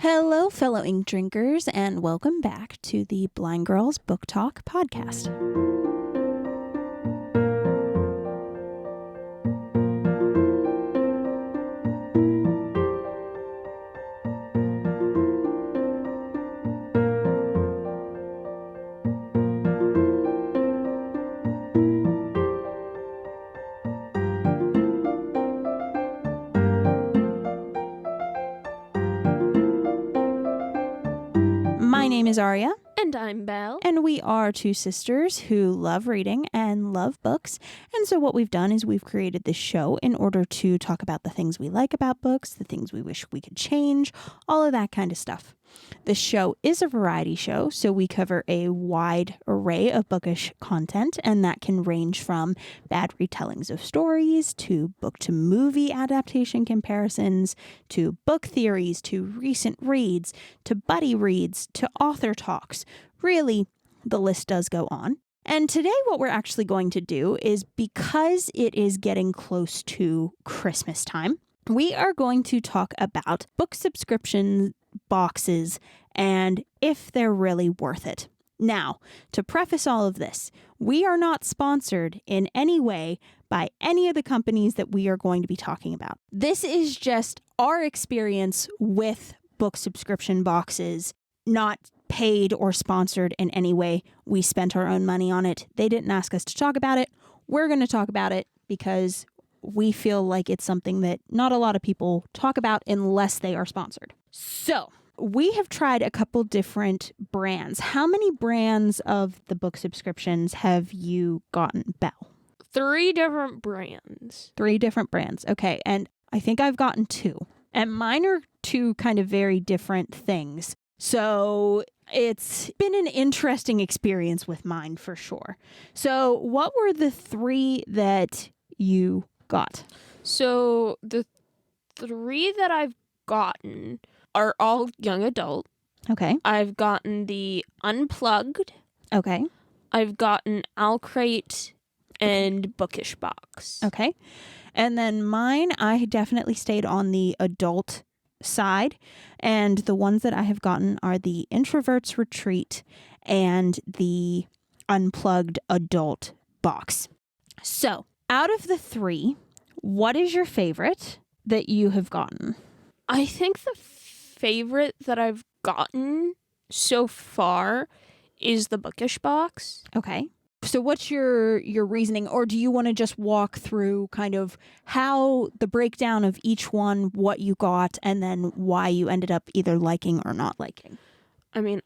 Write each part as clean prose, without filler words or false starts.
Hello, fellow ink drinkers, and welcome back to the Blind Girls Book Talk podcast. My name is Aria. And I'm Belle. And we are two sisters who love reading and love books. And so what we've done is we've created this show in order to talk about the things we like about books, the things we wish we could change, all of that kind of stuff. This show is a variety show, so we cover a wide array of bookish content, and that can range from bad retellings of stories to book-to-movie adaptation comparisons to book theories to recent reads to buddy reads to author talks. Really, the list does go on. And today what we're actually going to do is, because it is getting close to Christmas time, we are going to talk about book subscription boxes and if they're really worth it. Now, to preface all of this, we are not sponsored in any way by any of the companies that we are going to be talking about. This is just our experience with book subscription boxes, not paid or sponsored in any way. We spent our own money on it. They didn't ask us to talk about it. We're going to talk about it because we feel like it's something that not a lot of people talk about unless they are sponsored. So we have tried a couple different brands. How many brands of the book subscriptions have you gotten, Belle? 3 different brands. 3 different brands. Okay. And I think I've gotten 2. And mine are 2 kind of very different things. So it's been an interesting experience with mine for sure. So what were the 3 that you got? So the 3 that I've gotten are all young adult. Okay. I've gotten the Unplugged. Okay. I've gotten Owl Crate and Bookish Box. Okay. And then mine, I definitely stayed on the adult side. And the ones that I have gotten are the Introvert's Retreat and the Unplugged Adult Box. So out of the 3, what is your favorite that you have gotten? I think the favorite that I've gotten so far is the Bookish Box. Okay. So what's your reasoning, or do you want to just walk through kind of how the breakdown of each one, what you got, and then why you ended up either liking or not liking? I mean,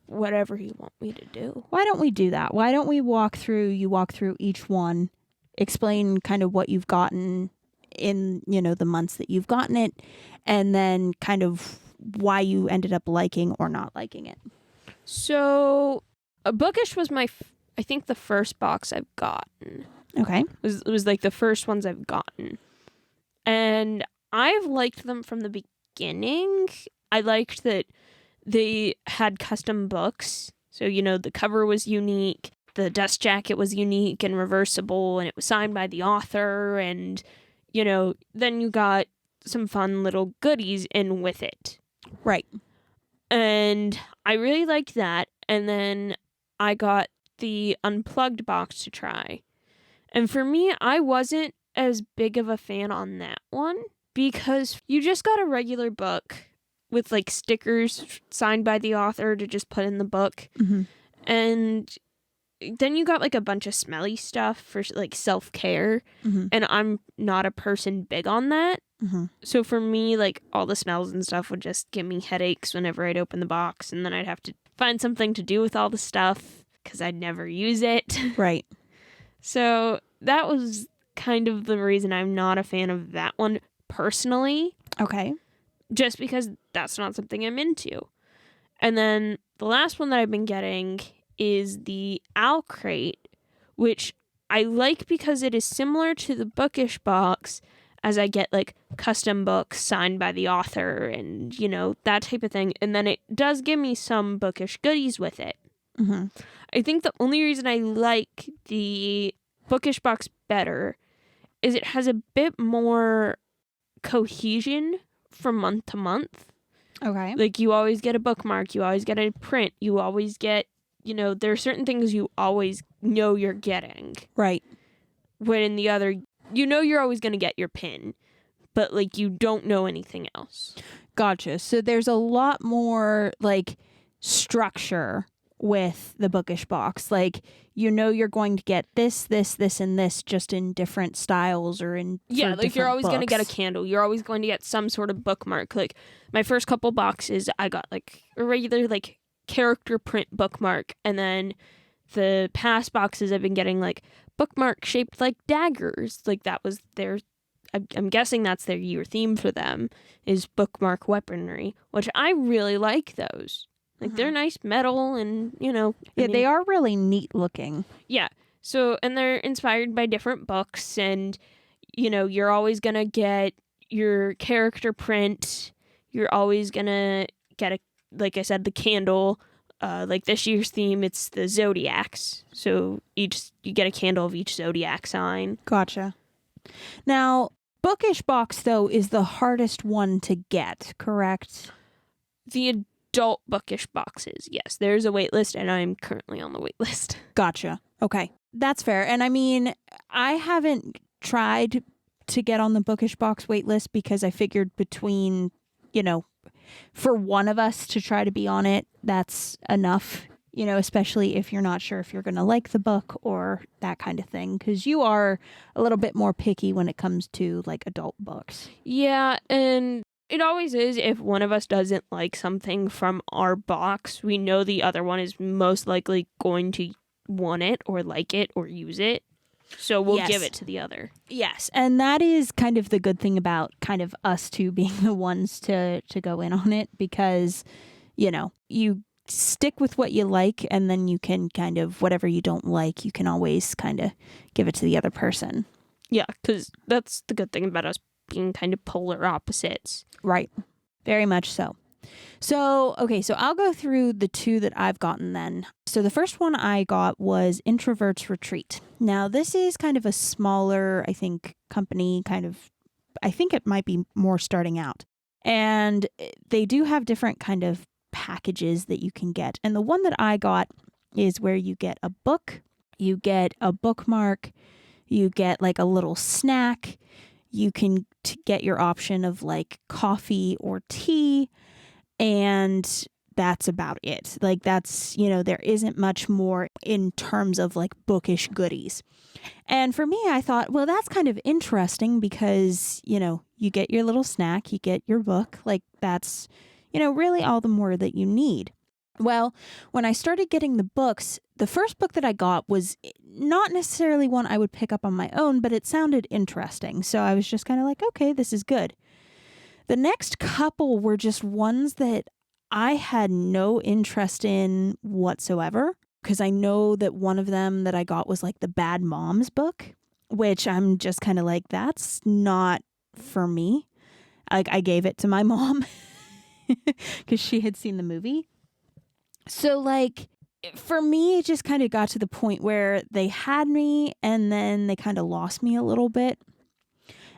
whatever you want me to do. Why don't we do that? Why don't we you walk through each one, explain kind of what you've gotten in, the months that you've gotten it, and then kind of why you ended up liking or not liking it. So, Bookish was I think the first box I've gotten. Okay. It was like the first ones I've gotten. And I've liked them from the beginning. I liked that they had custom books. So, the cover was unique. The dust jacket was unique and reversible, and it was signed by the author. And, then you got some fun little goodies in with it. Right. And I really liked that. And then I got the Unplugged box to try. And for me, I wasn't as big of a fan on that one because you just got a regular book with like stickers signed by the author to just put in the book. Mm-hmm. And then you got like a bunch of smelly stuff for like self-care. Mm-hmm. And I'm not a person big on that. Mm-hmm. So for me, like all the smells and stuff would just give me headaches whenever I'd open the box. And then I'd have to find something to do with all the stuff because I'd never use it. Right. So that was kind of the reason I'm not a fan of that one personally. Okay. Just because that's not something I'm into. And then the last one that I've been getting is the Owl Crate, which I like because it is similar to the Bookish box, as I get like custom books signed by the author and, that type of thing. And then it does give me some bookish goodies with it. Mm-hmm. I think the only reason I like the Bookish box better is it has a bit more cohesion from month to month. Okay. Like, you always get a bookmark, you always get a print, you always get, there are certain things you always know you're getting. Right. When in the other, you're always going to get your pin, but, like, you don't know anything else. Gotcha. So there's a lot more, like, structure with the bookish box. Like, you're going to get this, and this, just in different styles or in like, you're always going to get a books. candle. You're always going to get some sort of bookmark. Like, my first couple boxes, I got, like, a regular, like, character print bookmark, and then the past boxes I've been getting, like, bookmark shaped like daggers. Like, that was their, I'm guessing that's their year theme for them, is bookmark weaponry, which I really like those. Like, they're nice metal and, They are really neat looking. Yeah. So, and they're inspired by different books, and, you're always going to get your character print. You're always going to get, like I said, the candle. Like this year's theme, it's the zodiacs. So you get a candle of each zodiac sign. Gotcha. Now, bookish box, though, is the hardest one to get, correct? The adult bookish boxes, yes. There's a wait list, and I'm currently on the wait list. Gotcha. Okay. That's fair. And I mean, I haven't tried to get on the bookish box wait list because I figured between, for one of us to try to be on it, that's enough, especially if you're not sure if you're going to like the book or that kind of thing, because you are a little bit more picky when it comes to, like, adult books. Yeah, and it always is. If one of us doesn't like something from our box, we know the other one is most likely going to want it or like it or use it. So we'll give it to the other. Yes, and that is kind of the good thing about kind of us two being the ones to go in on it, because, you stick with what you like, and then you can kind of, whatever you don't like, you can always kind of give it to the other person. Yeah, because that's the good thing about us being kind of polar opposites. Right. Very much so. So, okay, so I'll go through the two that I've gotten then. So the first one I got was Introvert's Retreat. Now, this is kind of a smaller, I think, company, I think it might be more starting out. And they do have different kind of packages that you can get. And the one that I got is where you get a book, you get a bookmark, you get, like, a little snack, you can get your option of, like, coffee or tea, and that's about it. Like, that's, there isn't much more in terms of, like, bookish goodies. And for me, I thought, well, that's kind of interesting because, you get your little snack, you get your book, like, that's, really all the more that you need. Well, when I started getting the books, the first book that I got was not necessarily one I would pick up on my own, but it sounded interesting. So I was just kind of like, okay, this is good. The next couple were just ones that I had no interest in whatsoever, because I know that one of them that I got was, like, the Bad Moms book, which I'm just kind of like, that's not for me. Like, I gave it to my mom because she had seen the movie. So, like, for me, it just kind of got to the point where they had me and then they kind of lost me a little bit.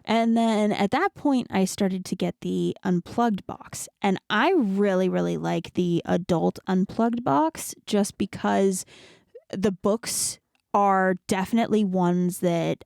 And then at that point, I started to get the Unplugged box. And I really, really like the adult Unplugged box just because the books are definitely ones that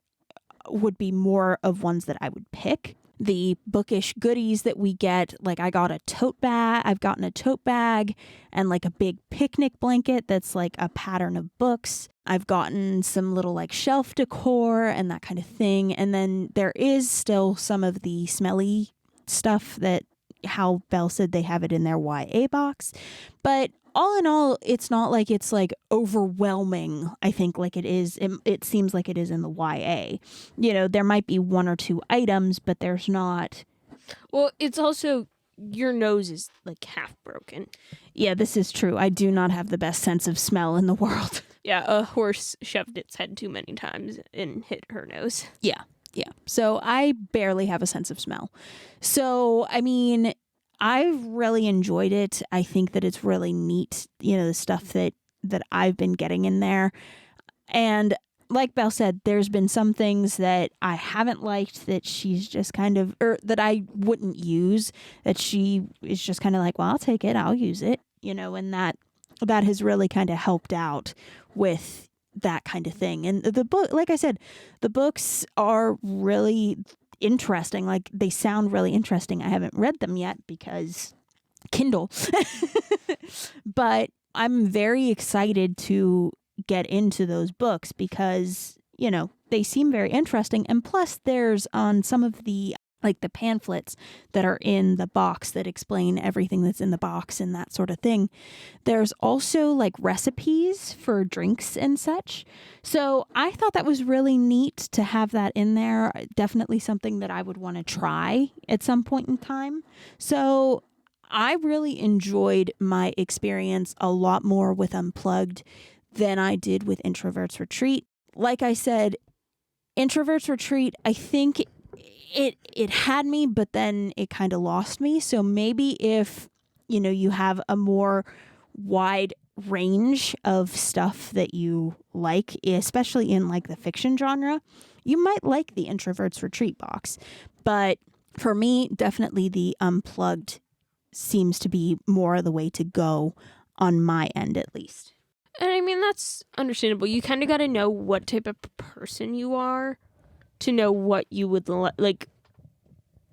would be more of ones that I would pick. The bookish goodies that we get, like, I got a tote bag. I've gotten a tote bag and, like, a big picnic blanket that's, like, a pattern of books. I've gotten some little, like, shelf decor and that kind of thing. And then there is still some of the smelly stuff that, how Belle said, they have it in their YA box. But all in all, it's not like it's, like, overwhelming, I think, like it is. It seems like it is in the YA. There might be one or two items, but there's not. Well, it's also, your nose is, like, half broken. Yeah, this is true. I do not have the best sense of smell in the world. Yeah, a horse shoved its head too many times and hit her nose. Yeah. So I barely have a sense of smell. So, I mean, I've really enjoyed it. I think that it's really neat, the stuff that I've been getting in there. And like Belle said, there's been some things that I haven't liked that she's just kind of, or that I wouldn't use, that she is just kind of like, well, I'll take it, I'll use it, and that has really kind of helped out with that kind of thing. And the book, like I said, the books are really interesting. Like, they sound really interesting. I haven't read them yet because Kindle, but I'm very excited to get into those books because, they seem very interesting. And plus there's on some of the pamphlets that are in the box that explain everything that's in the box and that sort of thing. There's also recipes for drinks and such. So I thought that was really neat to have that in there. Definitely something that I would want to try at some point in time. So I really enjoyed my experience a lot more with Unplugged than I did with Introvert's Retreat. Like I said, Introvert's Retreat, I think it had me, but then it kind of lost me. So maybe if, you have a more wide range of stuff that you like, especially in the fiction genre, you might like the Introvert's Retreat box. But for me, definitely the Unplugged seems to be more the way to go on my end, at least. And I mean, that's understandable. You kind of got to know what type of person you are to know what you would like,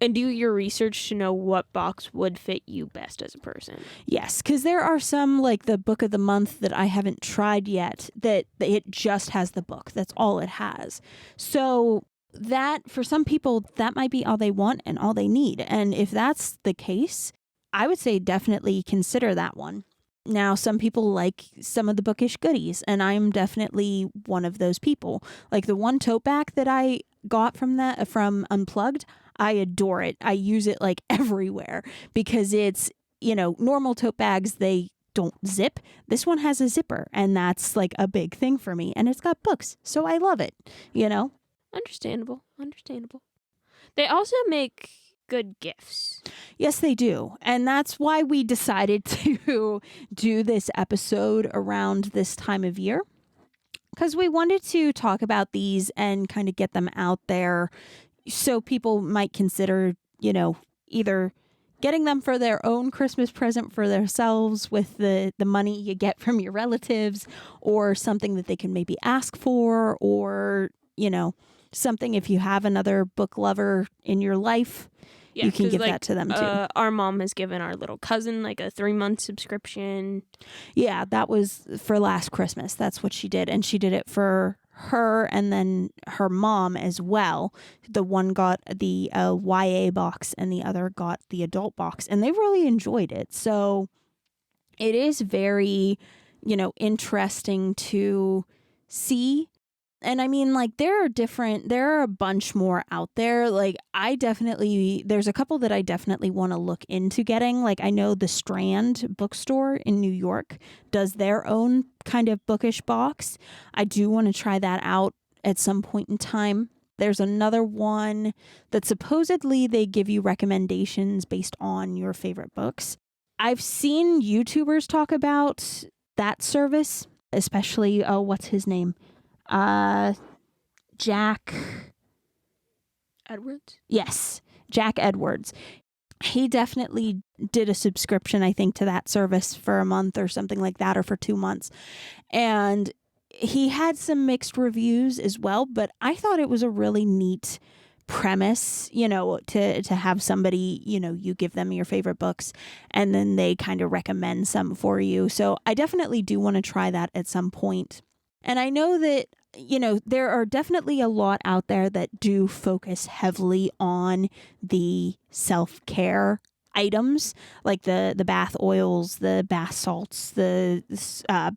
and do your research to know what box would fit you best as a person. Yes, because there are some, the book of the month that I haven't tried yet, that it just has the book. That's all it has. So that, for some people, that might be all they want and all they need. And if that's the case, I would say definitely consider that one. Now, some people like some of the bookish goodies, and I'm definitely one of those people. Like the one tote bag that I got from Unplugged, I adore it. I use it everywhere because it's, normal tote bags, they don't zip. This one has a zipper, and that's a big thing for me. And it's got books, so I love it, Understandable. They also make good gifts. Yes, they do. And that's why we decided to do this episode around this time of year, because we wanted to talk about these and kind of get them out there so people might consider, either getting them for their own Christmas present for themselves with the money you get from your relatives, or something that they can maybe ask for, or, something if you have another book lover in your life. Yeah, you can give that to them too. Our mom has given our little cousin a 3-month subscription. Yeah, that was for last Christmas. That's what she did. And she did it for her and then her mom as well. The one got the YA box and the other got the adult box. And they really enjoyed it. So it is very, interesting to see. And I mean, there are a bunch more out there. There's a couple that I definitely want to look into getting. I know the Strand bookstore in New York does their own kind of bookish box. I do want to try that out at some point in time. There's another one that supposedly they give you recommendations based on your favorite books. I've seen YouTubers talk about that service, especially, what's his name? Jack Edwards? Yes, Jack Edwards. He definitely did a subscription, I think, to that service for a month or something like that, or for 2 months. And he had some mixed reviews as well, but I thought it was a really neat premise, to have somebody, you give them your favorite books and then they kind of recommend some for you. So I definitely do want to try that at some point. And I know that, there are definitely a lot out there that do focus heavily on the self-care items, like the bath oils, the bath salts, the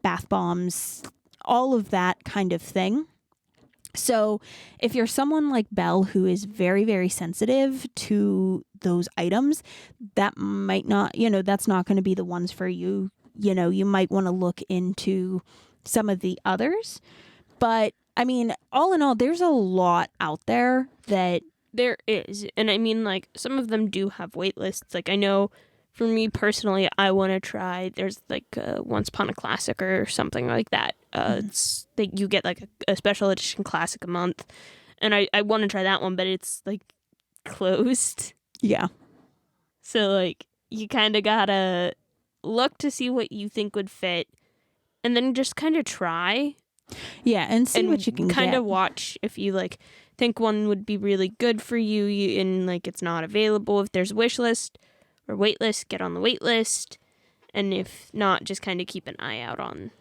bath bombs, all of that kind of thing. So if you're someone like Belle who is very, very sensitive to those items, that might not, that's not going to be the ones for you. You might want to look into some of the others. But I mean, all in all, there's a lot out there that there is. And I mean, some of them do have wait lists. I know for me personally, I want to try, there's Once Upon a Classic or something like that. It's that you get like a special edition classic a month, and I want to try that one, but it's like closed. Yeah. So like you kind of gotta look to see what you think would fit, and then just kind of try. Yeah, and see and what you can kind get. of watch if you like think one would be really good for you, and like it's not available. If there's a wish list or wait list, get on the wait list, and if not, just kind of keep an eye out on.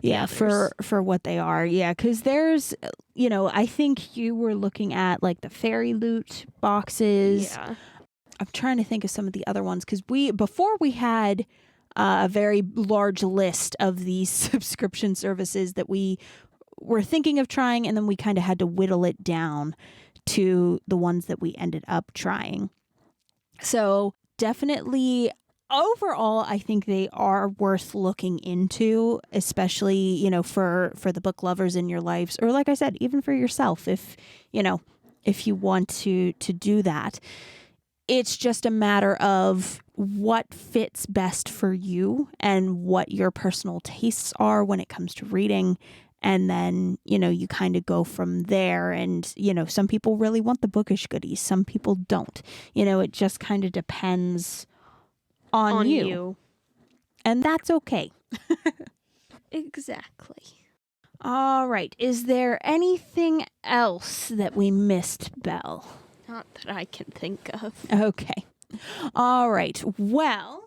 Yeah, others. for what they are. Yeah, because there's, I think you were looking at like the fairy loot boxes. Yeah. I'm trying to think of some of the other ones because before we had a very large list of these subscription services that we were thinking of trying, and then we kind of had to whittle it down to the ones that we ended up trying. So definitely, overall, I think they are worth looking into, especially, for the book lovers in your lives, or like I said, even for yourself, if you want to do that. It's just a matter of what fits best for you and what your personal tastes are when it comes to reading. And then, you kind of go from there. And, some people really want the bookish goodies. Some people don't. It just kind of depends on you. And that's okay. Exactly. All right. Is there anything else that we missed, Belle? Not that I can think of. Okay. All right. Well,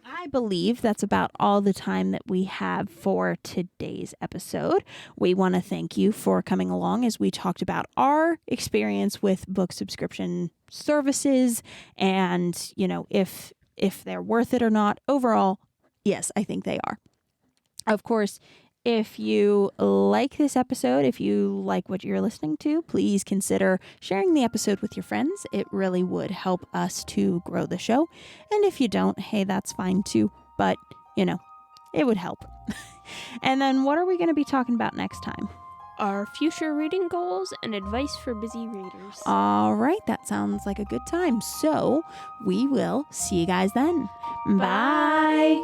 I believe that's about all the time that we have for today's episode. We want to thank you for coming along as we talked about our experience with book subscription services and, if they're worth it or not. Overall, yes, I think they are. Of course, if you like this episode, if you like what you're listening to, please consider sharing the episode with your friends. It really would help us to grow the show. And if you don't, hey, that's fine too. But, it would help. And then what are we going to be talking about next time? Our future reading goals and advice for busy readers. All right, that sounds like a good time. So we will see you guys then. Bye.